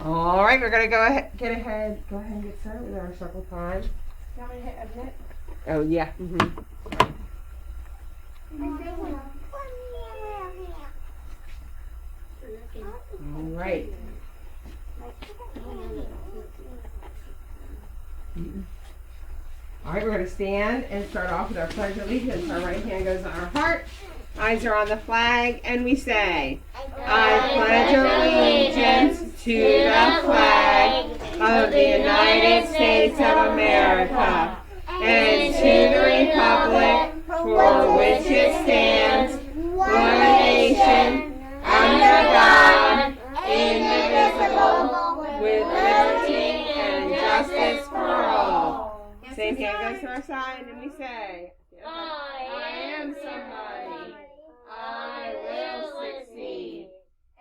All right, we're gonna go ahead and get started with our circle time. You want me to hit admit? Oh yeah. All right. All right, we're going to stand and start off with our Pledge of Allegiance. Our right hand goes on our heart, eyes are on the flag, and we say, I pledge allegiance to the flag of the United States of America and to the republic for which it stands, one nation, under God, indivisible, with liberty and justice for all. Same hand goes to our side, and we say, I am somebody. I will succeed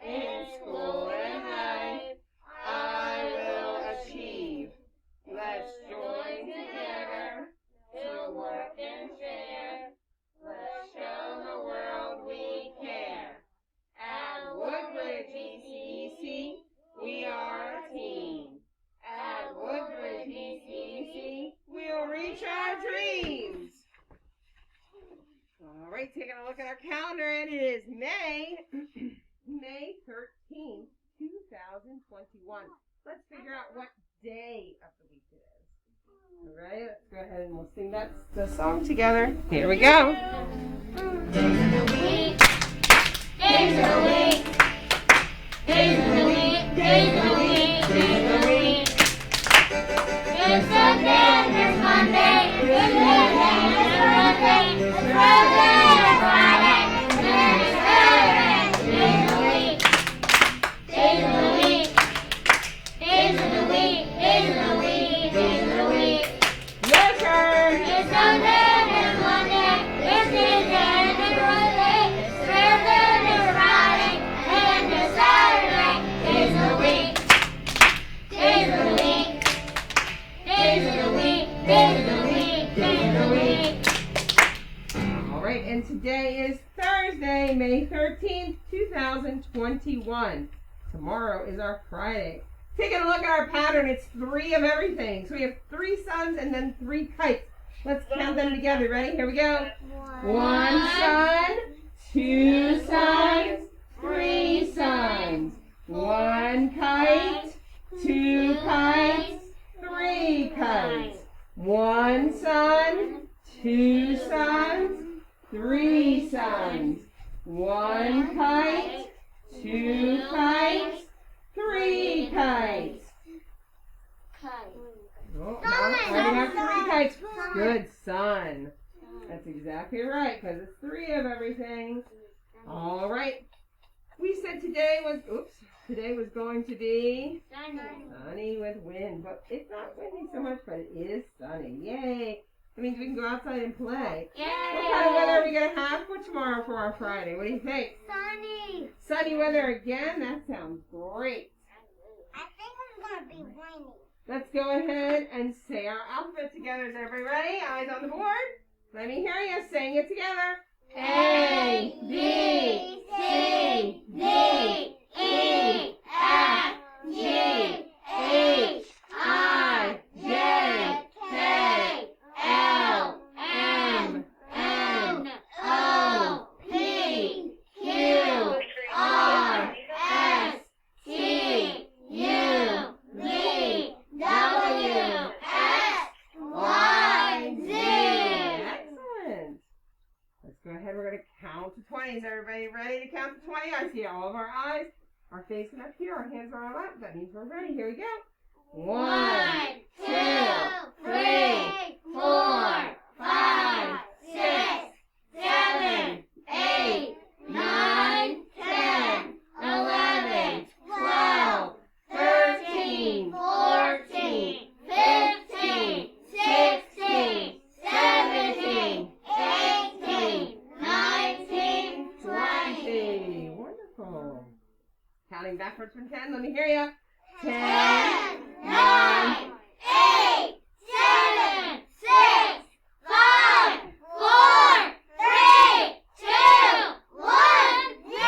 in school and life. I will achieve. Let's join together to work and share. Let's show the world we care. At Woodbridge ECEC, we are a team. At Woodbridge ECEC, we'll reach our dreams. All right, taking a look at our calendar, and it is May 13th, 2021. Let's figure out what day of the week it is. All right, let's go ahead and we'll sing the song together. Here we go. Days of the week, days of the week, days of the week, days of the week, days of the week. There's Sunday, there's Monday, there's Tuesday, there's Thursday, there's Friday, there's Friday, there's Saturday. Days of the week, days of the week, days of the week, days of the week, days of the week. Your turn. There's Sunday, there's Monday, there's Tuesday, there's Wednesday, there's Thursday, there's Friday, and there's Saturday. Days of the week, days of the week, days of the week, days of the week, days of the week. All right, and today is Thursday, May 13th, 2021. Tomorrow is our Friday. Taking a look at our pattern, it's 3 of everything. So we have 3 suns and then 3 kites. Let's count them together. Ready? Here we go. 1 sun, 2 suns, 3 suns. 1 kite, 2 kites, 3 kites. 1 sun, 2 suns, 3 suns. 1 kite, 2 kites, 3 kites. Oh, now I have 3 kites. Good, sun. That's exactly right, because it's 3 of everything. All right. We said today was going to be sunny with wind, but it's not windy so much, but it is sunny. Yay. That means we can go outside and play. Yay! What kind of weather are we going to have for tomorrow for our Friday? What do you think? Sunny. Sunny weather again? That sounds great. I think it's gonna be rainy. Let's go ahead and say our alphabet together. Is everybody ready? Eyes on the board. Let me hear you saying it together. A, B, C, D, E, F, G, H, I, J, K, L, M, N, O, P, Q, R, S, T, U, V, W, X, Y, Z. Excellent. Let's go ahead. We're going to count to 20. Is everybody ready to count to 20? I see all of our eyes are facing up here. Our hands are on our lap. That means we're ready. Here we go. 1, 2, 3, 4, 5, 6, 7, 8, 9, 10, 11, 12, 13, 14, 15, 16, 17, 18, 19, 20. Wonderful. Counting backwards from 10. Let me hear you. 10, 9, 8, 7, 6, 5, 4, 3, 2, 1, 0.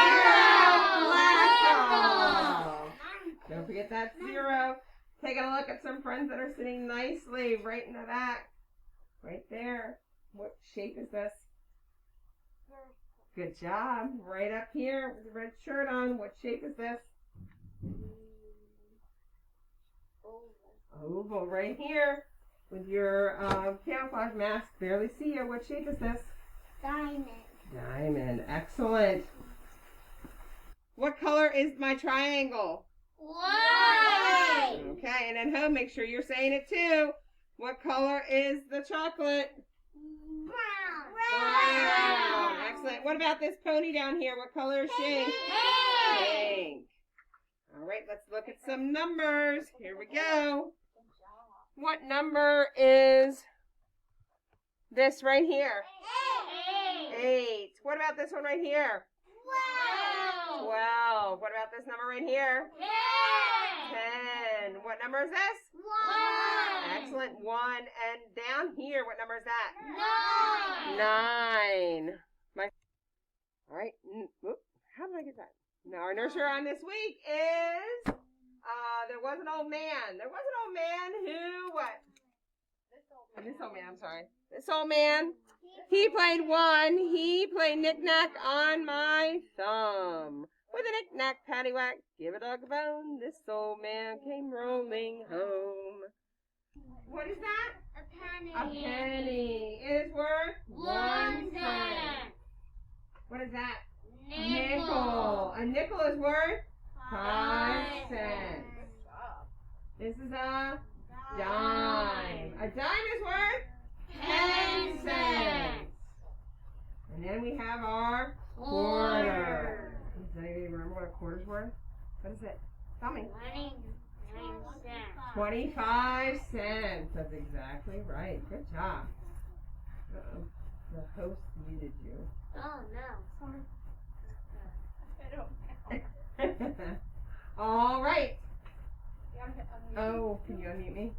Wonderful. Don't forget that 0. Taking a look at some friends that are sitting nicely right in the back. Right there. What shape is this? Good job. Right up here with the red shirt on. What shape is this? Oval right here with your camouflage mask. Barely see you. What shape is this? Diamond. Diamond. Excellent. What color is my triangle? White. Okay, and at home, make sure you're saying it too. What color is the chocolate? Brown. Brown. Excellent. What about this pony down here? What color is she? Pink. All right, let's look at some numbers. Here we go. What number is this right here? 8. What about this one right here? 12. What about this number right here? 10. What number is this? 1. Excellent. 1. And down here, what number is that? 9. 9. All right. Whoop. How did I get that? Now, our nursery on this week is, there was an old man. There was an old man who, what? This old man, I'm sorry. This old man, he played he played knick-knack on my thumb. With a knick-knack, paddywhack, give a dog a bone, this old man came rolling home. What is that? A penny. A penny. It is worth 1 cent. What is that? Nickel. A nickel is worth 5 cents. This is a dime. A dime is worth 10 cents. And then we have our quarter. Does anybody remember what a quarter's worth? What is it? Tell me. 25 cents. That's exactly right. Good job. Uh-oh. The host muted you. Oh no. All right. Oh, can you unmute me?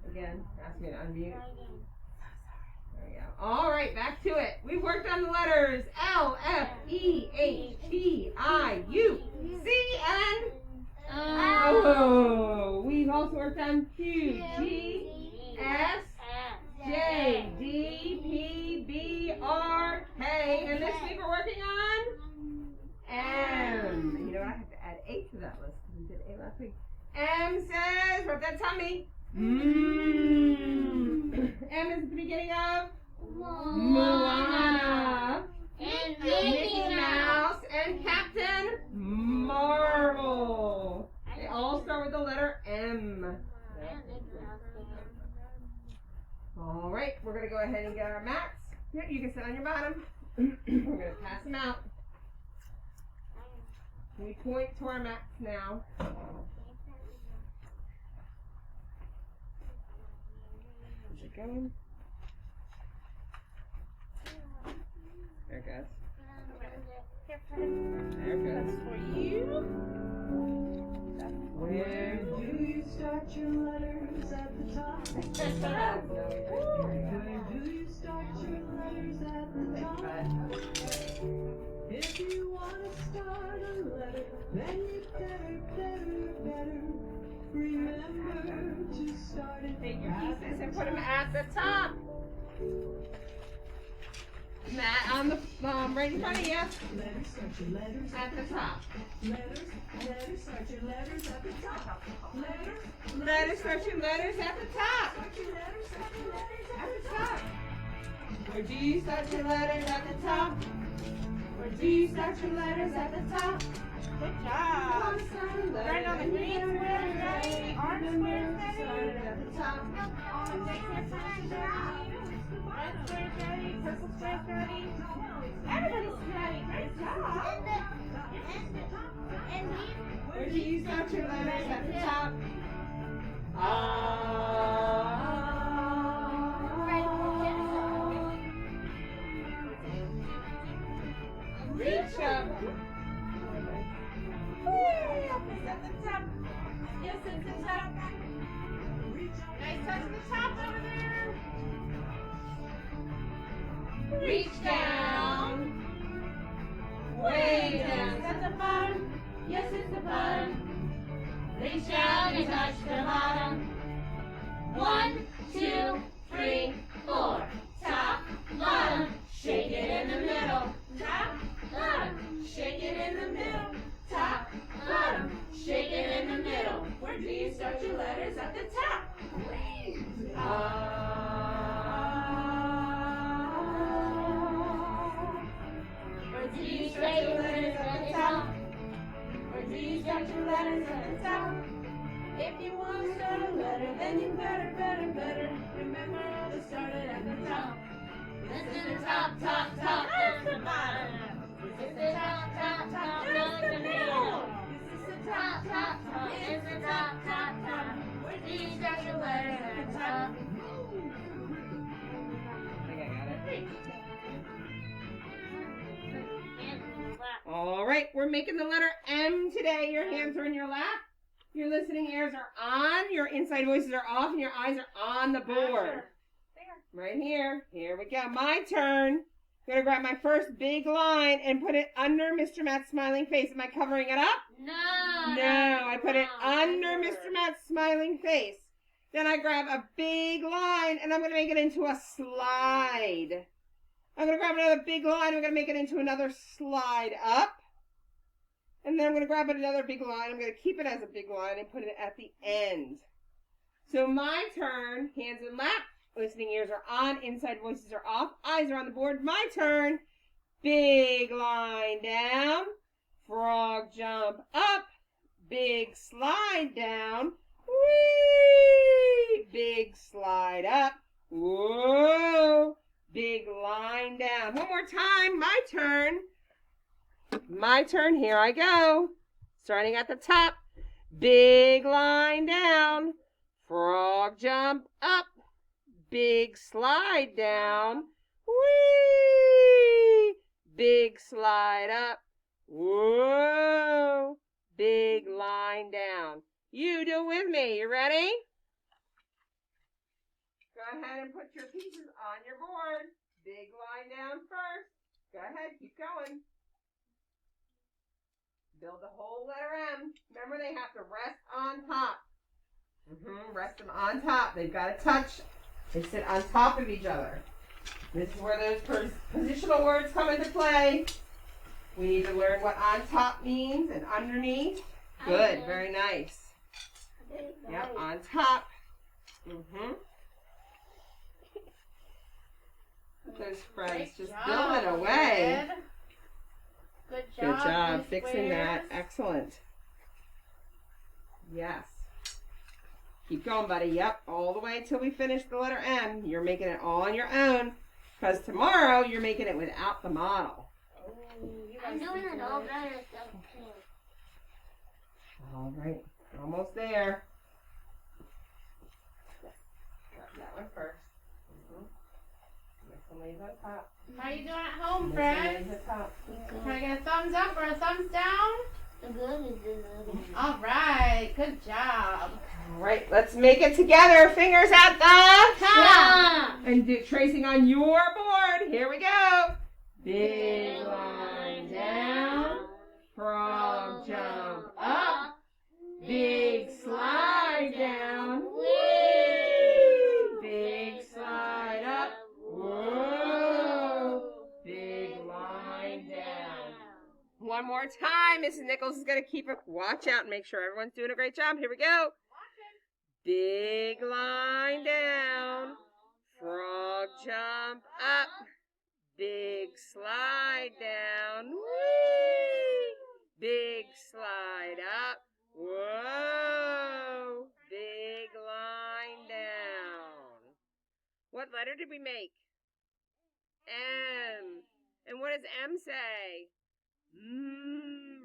Again, ask me to unmute. There we go. All right, back to it. We worked on the letters L, F, E, H, T, I, U, C, and O. We've also worked on Q, G, S, J, D, P, B, R, K. And this week we're working on M. You know what? I have to add A to that list because we did A last week. M says, rub that tummy. M is the beginning of Moana. And Mickey Mouse and Captain Marvel. They all start with the letter M. All right, we're going to go ahead and get our mats. Here, you can sit on your bottom. We're going to pass them out. We point to our mats now. Is it going? There it goes. There it goes. For you. Where Do you start your letters at the top? Where do you start your letters at the top? If you want to start a letter, then you better remember to start it. Take your pieces and put them at the top. Mat on the right in front of you. Letters, start your letters At the top. Letters, start your letters at the top. Letters, start your letters at the top. Start your letters At the top. Where do you start your letters at the top? Where do you start your letters at the top? Good job. Right on the green square, ready? Orange square, ready? At the top. Red square, ready? Purple square, ready? Everybody's ready. Great job. Where do you start your letters at the top? Reach up. It's at the top. Yes, it's the top. Nice touch at the top over there. Reach down. Way down. Is that the bottom? Yes, it's the bottom. you touch the bottom. 1, 2, 3, 4. Top, bottom, shake it in the middle. Top, bottom, shake it in the middle. Top, bottom, shake it in the middle. Where do you start your letters at the top? Where do you start your letters at the top? Where do you start your letters at the top? If you want to start a letter, then you better remember all that started at the top. This is the top, top, top, that's the bottom. This is the top, top, top, that's the middle. This is the top, top, top, it's the top, top, top. Where do you start your letters at the top? I think I got it. All right, we're making the letter M today. Your hands are in your lap. Your listening ears are on. Your inside voices are off, and your eyes are on the board. Right here. Here we go. My turn. I'm going to grab my first big line and put it under Mr. Matt's smiling face. Am I covering it up? No. No, I put it under Mr. Matt's smiling face. Then I grab a big line, and I'm going to make it into a slide. I'm going to grab another big line. I'm going to make it into another slide up. And then I'm going to grab another big line. I'm going to keep it as a big line and put it at the end. So my turn. Hands in lap. Listening ears are on. Inside voices are off. Eyes are on the board. My turn. Big line down. Frog jump up. Big slide down. Whee! Big slide up. Whoa! Big line down. One more time. My turn. My turn. Here I go. Starting at the top. Big line down. Frog jump up. Big slide down. Whee! Big slide up. Whoa! Big line down. You do it with me. You ready? Go ahead and put your pieces on your board. Big line down first. Go ahead. Keep going. Build the whole letter M. Remember, they have to rest on top. Rest them on top. They've got to touch. They sit on top of each other. This is where those positional words come into play. We need to learn what on top means and underneath. Good. Very nice. Yep, on top. Those friends just building away. Good Good job fixing that. Excellent. Yes. Keep going, buddy. Yep, all the way till we finish the letter M. You're making it all on your own, because tomorrow you're making it without the model. I'm doing it all by myself too. All right, almost there. Grab that one first. Next one lays on top. How you doing at home, Next one friends? lays on top. Can I get a thumbs up or a thumbs down? Good. All right, good job. All right, let's make it together. Fingers at the Top. and tracing on your board. Here we go. Big line down. Frog jump up. Big slide down. Whee! Big slide up. Whoa! Big line down. One more time. Mrs. Nichols is going to keep a watch out and make sure everyone's doing a great job. Here we go. Big line down. Frog jump up. Big slide down. Whee! Big slide up. Whoa! Big line down. What letter did we make? M. And what does M say?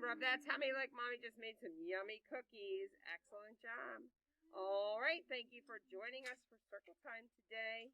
Rub that tummy like mommy just made some yummy cookies. Excellent job. All right. Thank you for joining us for circle time today.